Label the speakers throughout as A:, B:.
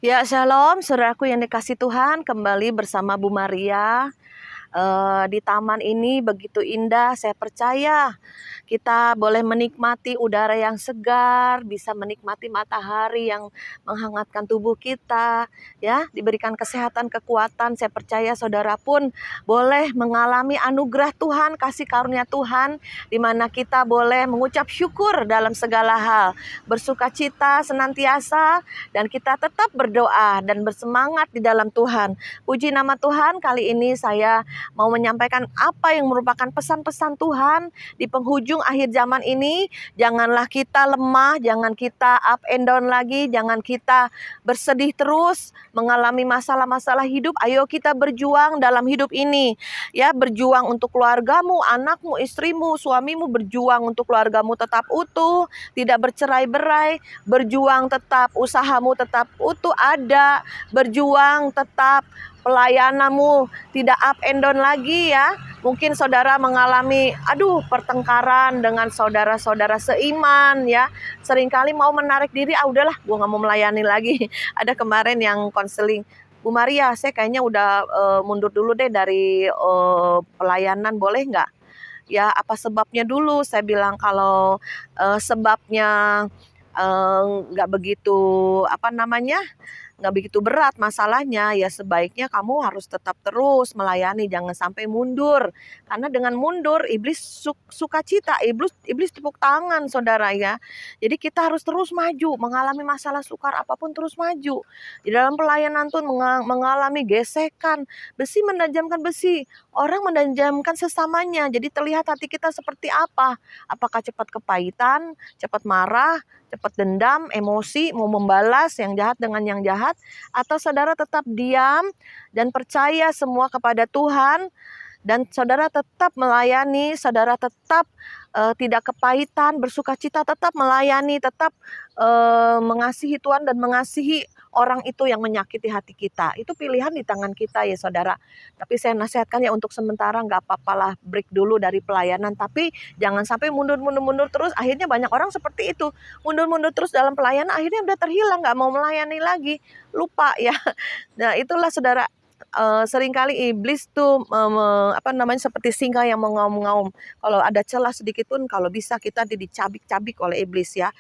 A: Ya, shalom, saudaraku yang dikasih Tuhan, kembali bersama Bu Maria. Di taman ini begitu indah, saya percaya kita boleh menikmati udara yang segar, bisa menikmati matahari yang menghangatkan tubuh kita, ya, diberikan kesehatan, kekuatan. Saya percaya saudara pun boleh mengalami anugerah Tuhan, kasih karunia Tuhan, di mana kita boleh mengucap syukur dalam segala hal, bersukacita senantiasa, dan kita tetap berdoa dan bersemangat di dalam Tuhan. Puji nama Tuhan, kali ini saya mau menyampaikan apa yang merupakan pesan-pesan Tuhan di penghujung akhir zaman ini. Janganlah kita lemah, jangan kita up and down lagi, jangan kita bersedih terus, mengalami masalah-masalah hidup. Ayo kita berjuang dalam hidup ini. Ya, berjuang untuk keluargamu, anakmu, istrimu, suamimu, berjuang untuk keluargamu tetap utuh, tidak bercerai-berai, berjuang tetap usahamu tetap utuh ada, berjuang tetap pelayananmu tidak up and down lagi ya. Mungkin saudara mengalami pertengkaran dengan saudara-saudara seiman ya. Seringkali mau menarik diri, udahlah gue gak mau melayani lagi. Ada kemarin yang konseling, Bu Maria, saya kayaknya udah mundur dulu deh dari pelayanan, boleh nggak? Ya, apa sebabnya dulu? Saya bilang kalau sebabnya nggak begitu nggak begitu berat masalahnya, ya sebaiknya kamu harus tetap terus melayani, jangan sampai mundur. Karena dengan mundur iblis suka cita, iblis tepuk tangan saudara ya. Jadi kita harus terus maju, mengalami masalah sukar apapun terus maju. Di dalam pelayanan tuh mengalami gesekan, besi menajamkan besi, orang menajamkan sesamanya. Jadi terlihat hati kita seperti apa? Apakah cepat kepahitan, cepat marah, cepat dendam, emosi, mau membalas yang jahat dengan yang jahat, atau saudara tetap diam dan percaya semua kepada Tuhan, dan saudara tetap melayani, saudara tetap tidak kepahitan, bersukacita, tetap melayani, tetap mengasihi Tuhan dan mengasihi orang itu yang menyakiti hati kita. Itu pilihan di tangan kita ya saudara. Tapi saya nasihatkan ya untuk sementara gak apa-apalah break dulu dari pelayanan. Tapi jangan sampai mundur terus. Akhirnya banyak orang seperti itu. Mundur terus dalam pelayanan, akhirnya udah terhilang, gak mau melayani lagi. Lupa ya. Nah itulah saudara. Seringkali iblis tuh seperti singa yang mengaum-ngaum. Kalau ada celah sedikit pun, kalau bisa kita dicabik-cabik oleh iblis ya.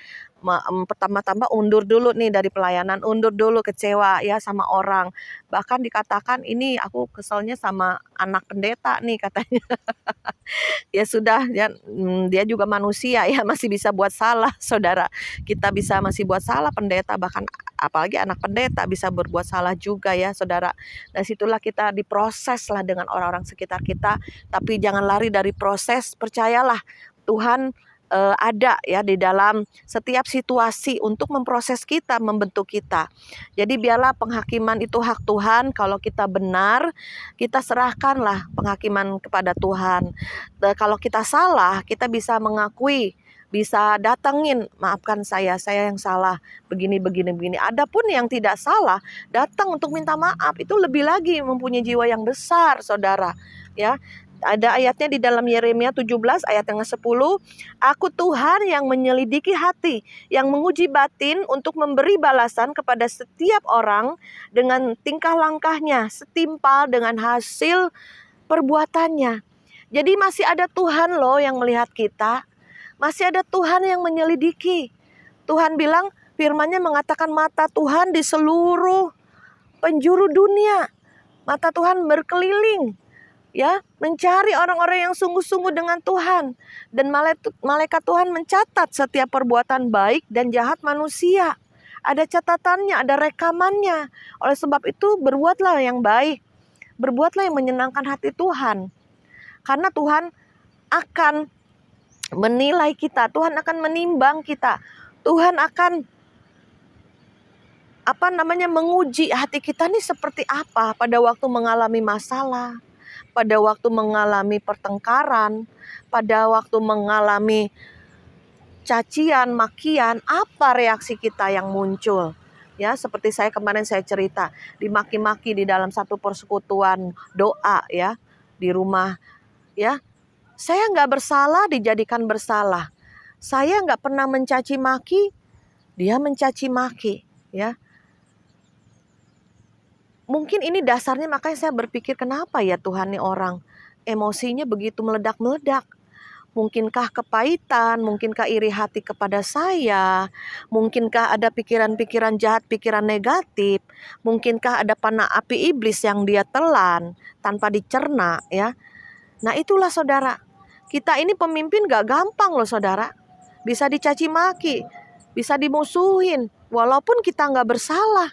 A: Pertama-tama undur dulu nih dari pelayanan, undur dulu, kecewa ya sama orang. Bahkan dikatakan, ini aku keselnya sama anak pendeta nih katanya. Ya sudah, dia juga manusia ya, masih bisa buat salah saudara. Kita bisa masih buat salah, pendeta bahkan apalagi anak pendeta bisa berbuat salah juga ya saudara. Dari situlah kita diproses lah dengan orang-orang sekitar kita. Tapi jangan lari dari proses, percayalah Tuhan ada ya di dalam setiap situasi untuk memproses kita, membentuk kita. Jadi biarlah penghakiman itu hak Tuhan. Kalau kita benar, kita serahkanlah penghakiman kepada Tuhan. Kalau kita salah, kita bisa mengakui, bisa datangin, maafkan saya yang salah, begini. Adapun yang tidak salah, datang untuk minta maaf, itu lebih lagi mempunyai jiwa yang besar saudara ya. Ada ayatnya di dalam Yeremia 17 ayat yang ke-10. Aku Tuhan yang menyelidiki hati, yang menguji batin untuk memberi balasan kepada setiap orang dengan tingkah langkahnya, setimpal dengan hasil perbuatannya. Jadi masih ada Tuhan loh yang melihat kita. Masih ada Tuhan yang menyelidiki. Tuhan bilang, firman-Nya mengatakan mata Tuhan di seluruh penjuru dunia. Mata Tuhan berkeliling ya, mencari orang-orang yang sungguh-sungguh dengan Tuhan. Dan malaikat Tuhan mencatat setiap perbuatan baik dan jahat manusia. Ada catatannya, ada rekamannya. Oleh sebab itu berbuatlah yang baik, berbuatlah yang menyenangkan hati Tuhan. Karena Tuhan akan menilai kita, Tuhan akan menimbang kita, Tuhan akan menguji hati kita nih seperti apa pada waktu mengalami masalah, pada waktu mengalami pertengkaran, pada waktu mengalami cacian, makian, apa reaksi kita yang muncul. Ya, seperti kemarin saya cerita, dimaki-maki di dalam satu persekutuan doa ya, di rumah ya. Saya nggak bersalah dijadikan bersalah. Saya nggak pernah mencaci maki, dia mencaci maki ya. mungkin ini dasarnya, makanya saya berpikir kenapa ya Tuhan nih orang emosinya begitu meledak-meledak. Mungkinkah kepahitan, mungkinkah iri hati kepada saya, mungkinkah ada pikiran-pikiran jahat, pikiran negatif, mungkinkah ada panah api iblis yang dia telan tanpa dicerna ya. Nah itulah saudara, kita ini pemimpin gak gampang loh saudara. Bisa dicaci maki, bisa dimusuhin, walaupun kita gak bersalah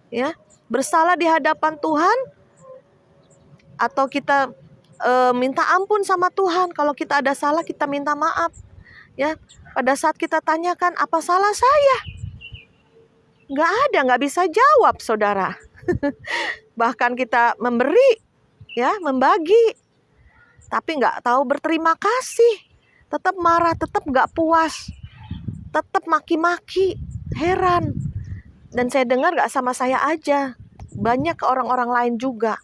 A: ya. Bersalah di hadapan Tuhan, atau kita minta ampun sama Tuhan. Kalau kita ada salah, kita minta maaf ya. Pada saat kita tanyakan apa salah saya, nggak bisa jawab saudara. Bahkan kita memberi ya, membagi, tapi nggak tahu berterima kasih, tetap marah, tetap nggak puas, tetap maki-maki, heran. Dan saya dengar nggak sama saya aja, banyak ke orang-orang lain juga.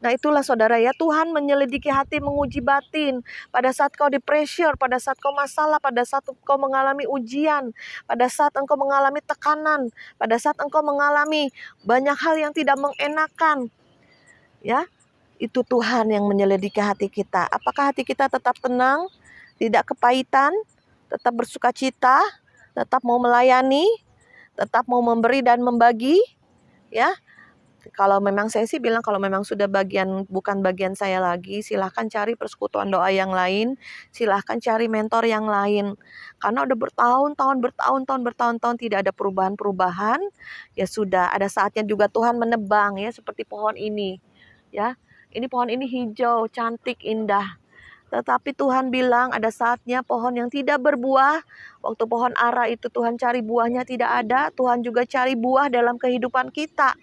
A: Nah itulah saudara ya, Tuhan menyelidiki hati, menguji batin. Pada saat kau di-pressure, pada saat kau masalah, pada saat kau mengalami ujian, pada saat engkau mengalami tekanan, pada saat engkau mengalami banyak hal yang tidak mengenakan, ya, itu Tuhan yang menyelidiki hati kita. Apakah hati kita tetap tenang, tidak kepahitan, tetap bersuka cita, tetap mau melayani, tetap mau memberi dan membagi, ya. Kalau memang saya sih bilang, kalau memang sudah bukan bagian saya lagi, silahkan cari persekutuan doa yang lain, silahkan cari mentor yang lain. Karena udah bertahun-tahun tidak ada perubahan-perubahan, ya sudah, ada saatnya juga Tuhan menebang ya, seperti pohon ini. Ya, ini pohon ini hijau, cantik, indah. Tetapi Tuhan bilang ada saatnya pohon yang tidak berbuah. Waktu pohon ara itu Tuhan cari buahnya tidak ada, Tuhan juga cari buah dalam kehidupan kita.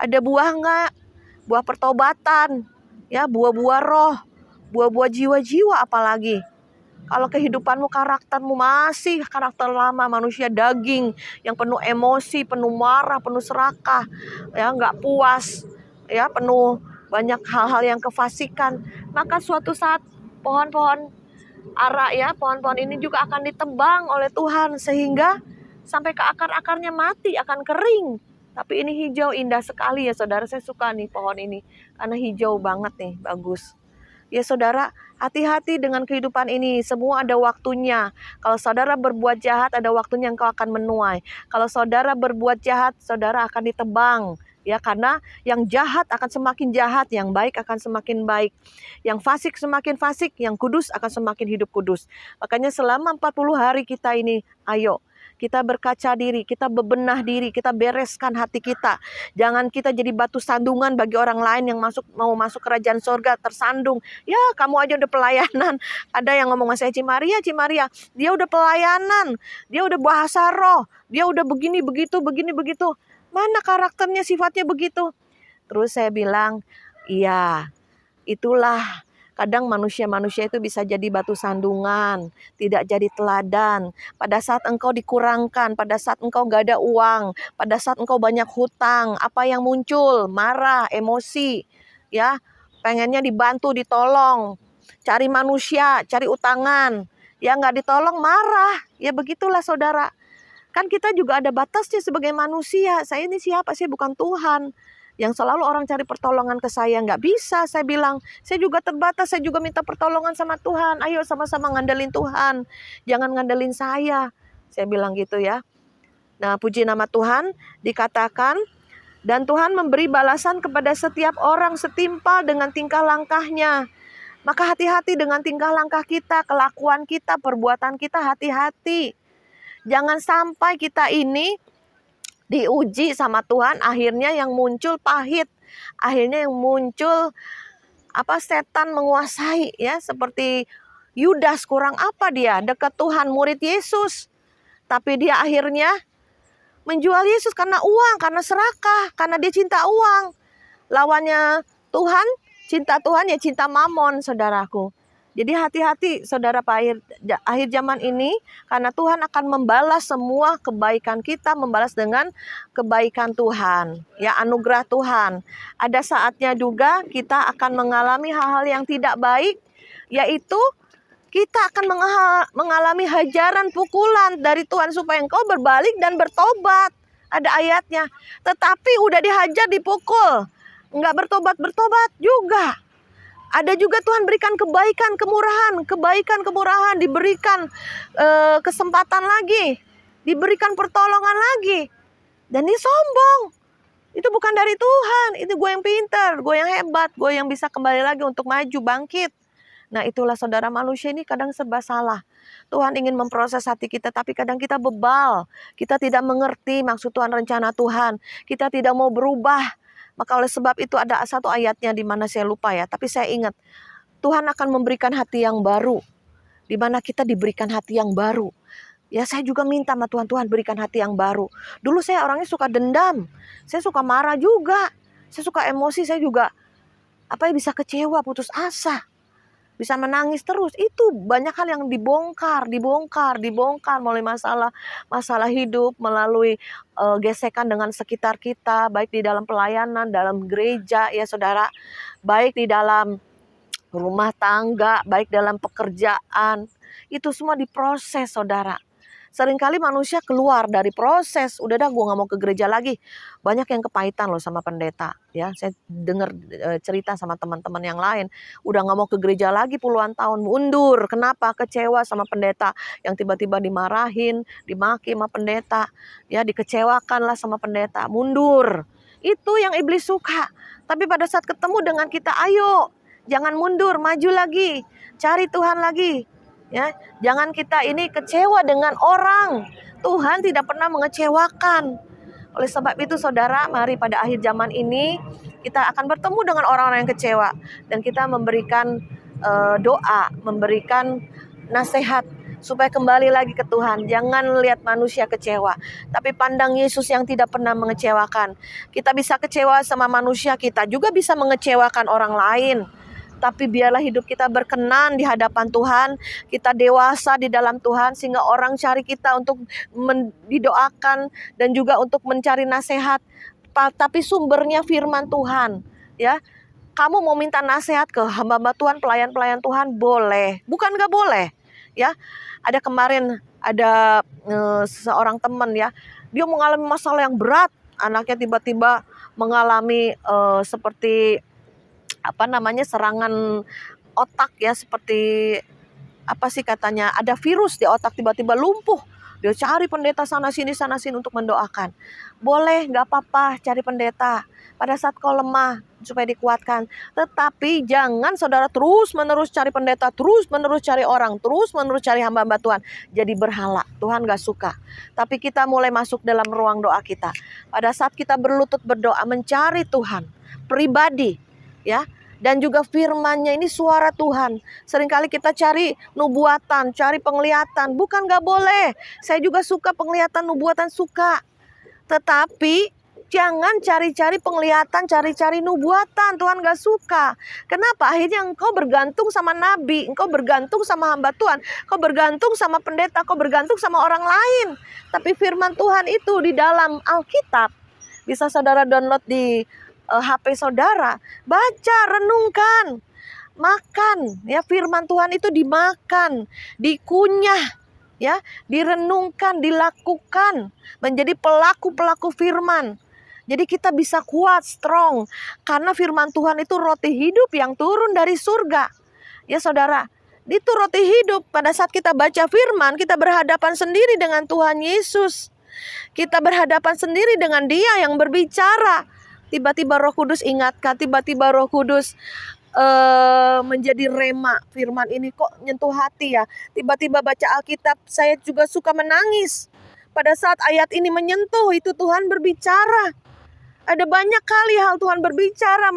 A: Ada buah enggak? Buah pertobatan, ya, buah-buah roh, buah-buah jiwa-jiwa apalagi. Kalau kehidupanmu, karaktermu masih karakter lama, manusia daging yang penuh emosi, penuh marah, penuh serakah, ya, enggak puas, ya, penuh banyak hal-hal yang kefasikan, maka suatu saat pohon-pohon ara ya, pohon-pohon ini juga akan ditebang oleh Tuhan sehingga sampai ke akar-akarnya mati, akan kering. Tapi ini hijau, indah sekali ya saudara. Saya suka nih pohon ini karena hijau banget nih, bagus. Ya saudara, hati-hati dengan kehidupan ini. Semua ada waktunya. Kalau saudara berbuat jahat, ada waktunya engkau akan menuai. Kalau saudara berbuat jahat, saudara akan ditebang. Ya, karena yang jahat akan semakin jahat, yang baik akan semakin baik. Yang fasik semakin fasik, yang kudus akan semakin hidup kudus. Makanya selama 40 hari kita ini, ayo kita berkaca diri, kita bebenah diri, kita bereskan hati kita. Jangan kita jadi batu sandungan bagi orang lain yang mau masuk kerajaan sorga, tersandung. Ya, kamu aja udah pelayanan. Ada yang ngomong sama saya, Ci Maria, dia udah pelayanan, dia udah bahasa roh, dia udah begini begitu. Mana karakternya, sifatnya begitu? Terus saya bilang, iya, itulah. Kadang manusia-manusia itu bisa jadi batu sandungan, tidak jadi teladan. Pada saat engkau dikurangkan, pada saat engkau gak ada uang, pada saat engkau banyak hutang, apa yang muncul? Marah, emosi, ya, pengennya dibantu, ditolong, cari manusia, cari utangan, ya gak ditolong marah, ya begitulah saudara. Kan kita juga ada batasnya sebagai manusia. Saya ini siapa? Saya bukan Tuhan yang selalu orang cari pertolongan ke saya. Nggak bisa, saya bilang. Saya juga terbatas, saya juga minta pertolongan sama Tuhan. Ayo sama-sama ngandelin Tuhan. Jangan ngandelin saya. Saya bilang gitu ya. Nah, puji nama Tuhan, dikatakan, dan Tuhan memberi balasan kepada setiap orang setimpal dengan tingkah langkahnya. Maka hati-hati dengan tingkah langkah kita, kelakuan kita, perbuatan kita, hati-hati. Jangan sampai kita ini diuji sama Tuhan, akhirnya yang muncul pahit, akhirnya yang muncul setan menguasai ya, seperti Yudas. Kurang apa dia? Dekat Tuhan, murid Yesus, tapi dia akhirnya menjual Yesus karena uang, karena serakah, karena dia cinta uang. Lawannya Tuhan, cinta Tuhan ya cinta mamon, saudaraku. Jadi hati-hati saudara, akhir zaman ini, karena Tuhan akan membalas semua kebaikan kita, membalas dengan kebaikan Tuhan, ya, anugerah Tuhan. Ada saatnya juga kita akan mengalami hal-hal yang tidak baik, yaitu kita akan mengalami hajaran, pukulan dari Tuhan supaya engkau berbalik dan bertobat. ada ayatnya. Tetapi udah dihajar, dipukul, nggak bertobat juga. Ada juga Tuhan berikan kebaikan, kemurahan, diberikan kesempatan lagi, diberikan pertolongan lagi. Dan dia sombong. Itu bukan dari Tuhan, itu gue yang pintar, gue yang hebat, gue yang bisa kembali lagi untuk maju, bangkit. Nah itulah saudara, manusia ini kadang serba salah. Tuhan ingin memproses hati kita, tapi kadang kita bebal. Kita tidak mengerti maksud Tuhan, rencana Tuhan. Kita tidak mau berubah. Maka oleh sebab itu ada satu ayatnya di mana saya lupa ya, tapi saya ingat. Tuhan akan memberikan hati yang baru. Di mana kita diberikan hati yang baru. Ya saya juga minta sama Tuhan, Tuhan berikan hati yang baru. Dulu saya orangnya suka dendam. Saya suka marah juga. Saya suka emosi, saya juga bisa kecewa, putus asa. Bisa menangis terus. Itu banyak hal yang dibongkar melalui masalah hidup, melalui gesekan dengan sekitar kita, baik di dalam pelayanan, dalam gereja ya saudara, baik di dalam rumah tangga, baik dalam pekerjaan. Itu semua diproses saudara. Seringkali manusia keluar dari proses, udah dah gue gak mau ke gereja lagi. Banyak yang kepahitan loh sama pendeta. Ya, saya dengar cerita sama teman-teman yang lain. Udah gak mau ke gereja lagi puluhan tahun, mundur. Kenapa? Kecewa sama pendeta. Yang tiba-tiba dimarahin, dimaki sama pendeta. Ya, dikecewakan lah sama pendeta, mundur. Itu yang iblis suka. Tapi pada saat ketemu dengan kita, ayo, jangan mundur, maju lagi. Cari Tuhan lagi. Ya, jangan kita ini kecewa dengan orang. Tuhan tidak pernah mengecewakan. Oleh sebab itu saudara, mari pada akhir zaman ini kita akan bertemu dengan orang-orang yang kecewa, dan kita memberikan doa, memberikan nasihat supaya kembali lagi ke Tuhan. Jangan lihat manusia kecewa, tapi pandang Yesus yang tidak pernah mengecewakan. Kita bisa kecewa sama manusia, kita juga bisa mengecewakan orang lain. Tapi biarlah hidup kita berkenan di hadapan Tuhan. Kita dewasa di dalam Tuhan, sehingga orang cari kita untuk didoakan dan juga untuk mencari nasihat. Tapi sumbernya firman Tuhan. Ya, kamu mau minta nasihat ke hamba-hamba Tuhan, pelayan-pelayan Tuhan, boleh. Bukan gak boleh. Ya, ada kemarin ada seorang teman ya, dia mengalami masalah yang berat. Anaknya tiba-tiba mengalami seperti serangan otak ya, seperti katanya ada virus di otak, tiba-tiba lumpuh. Dia cari pendeta sana sini untuk mendoakan. Boleh, gak apa-apa cari pendeta pada saat kau lemah supaya dikuatkan. Tetapi jangan saudara terus menerus cari pendeta, terus menerus cari orang, terus menerus cari hamba-hamba Tuhan. Jadi berhala, Tuhan gak suka. Tapi kita mulai masuk dalam ruang doa kita. Pada saat kita berlutut berdoa, mencari Tuhan pribadi ya, dan juga firman-Nya ini suara Tuhan. Seringkali kita cari nubuatan, cari penglihatan. Bukan gak boleh. Saya juga suka penglihatan, nubuatan suka. Tetapi jangan cari-cari penglihatan, cari-cari nubuatan. Tuhan gak suka. Kenapa? Akhirnya engkau bergantung sama nabi, engkau bergantung sama hamba Tuhan, engkau bergantung sama pendeta, engkau bergantung sama orang lain. Tapi firman Tuhan itu di dalam Alkitab, bisa saudara download di HP saudara, baca, renungkan, makan ya, firman Tuhan itu dimakan, dikunyah ya, direnungkan, dilakukan, menjadi pelaku-pelaku firman. Jadi kita bisa kuat, strong, karena firman Tuhan itu roti hidup yang turun dari surga. Ya saudara, itu roti hidup. Pada saat kita baca firman, kita berhadapan sendiri dengan Tuhan Yesus. Kita berhadapan sendiri dengan Dia yang berbicara. Tiba-tiba Roh Kudus ingatkan, tiba-tiba Roh Kudus menjadi rema. Firman ini kok nyentuh hati ya. Tiba-tiba baca Alkitab, saya juga suka menangis. Pada saat ayat ini menyentuh, itu Tuhan berbicara. Ada banyak kali hal Tuhan berbicara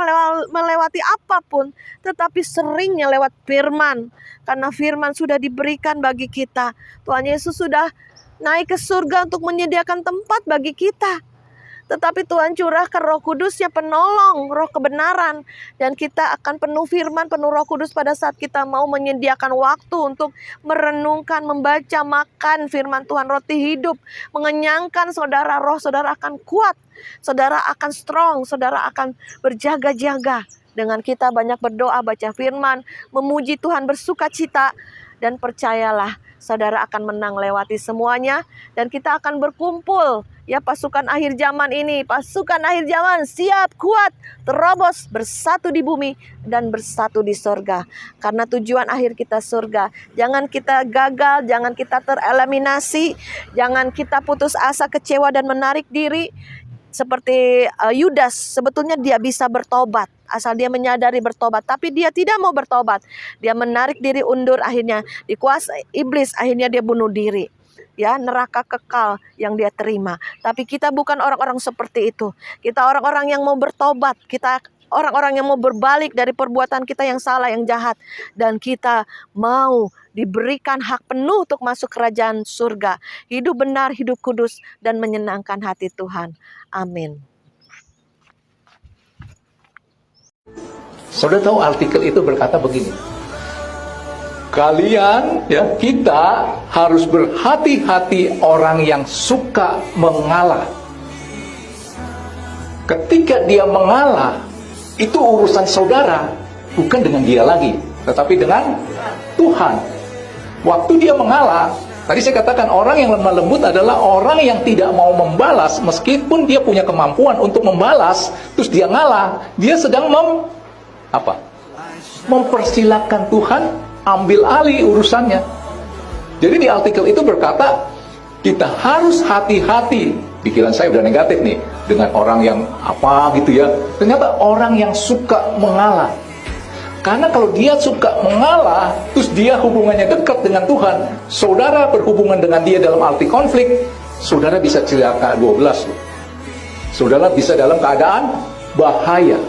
A: melewati apapun, tetapi seringnya lewat firman. Karena firman sudah diberikan bagi kita. Tuhan Yesus sudah naik ke surga untuk menyediakan tempat bagi kita. Tetapi Tuhan curahkan Roh Kudus-Nya, penolong, roh kebenaran. Dan kita akan penuh firman, penuh Roh Kudus pada saat kita mau menyediakan waktu untuk merenungkan, membaca, makan firman Tuhan, roti hidup. Mengenyangkan saudara, roh saudara akan kuat. Saudara akan strong, saudara akan berjaga-jaga. Dengan kita banyak berdoa, baca firman, memuji Tuhan, bersuka cita. Dan percayalah, saudara akan menang lewati semuanya. Dan kita akan berkumpul Ya, pasukan akhir zaman ini, pasukan akhir zaman siap, kuat, terobos, bersatu di bumi dan bersatu di sorga. Karena tujuan akhir kita surga. Jangan kita gagal, jangan kita tereliminasi, jangan kita putus asa, kecewa dan menarik diri. Seperti Yudas, sebetulnya dia bisa bertobat asal dia menyadari bertobat, tapi dia tidak mau bertobat. Dia menarik diri undur, akhirnya dikuasai iblis, akhirnya dia bunuh diri. Ya, neraka kekal yang dia terima. Tapi kita bukan orang-orang seperti itu. Kita orang-orang yang mau bertobat. Kita orang-orang yang mau berbalik dari perbuatan kita yang salah, yang jahat. Dan kita mau diberikan hak penuh untuk masuk kerajaan surga. Hidup benar, hidup kudus, dan menyenangkan hati Tuhan. Amin.
B: Saudara tahu artikel itu berkata begini. Kalian, ya, kita harus berhati-hati orang yang suka mengalah. Ketika dia mengalah, itu urusan saudara, bukan dengan dia lagi, tetapi dengan Tuhan. Waktu dia mengalah, tadi saya katakan orang yang lemah lembut adalah orang yang tidak mau membalas, meskipun dia punya kemampuan untuk membalas, terus dia ngalah, dia sedang mempersilahkan Tuhan ambil alih urusannya. Jadi di artikel itu berkata, kita harus hati-hati. Pikiran saya udah negatif nih, dengan orang yang gitu ya. Ternyata orang yang suka mengalah. Karena kalau dia suka mengalah, terus dia hubungannya dekat dengan Tuhan, saudara berhubungan dengan dia dalam arti konflik, saudara bisa celaka 12 loh. Saudara bisa dalam keadaan bahaya.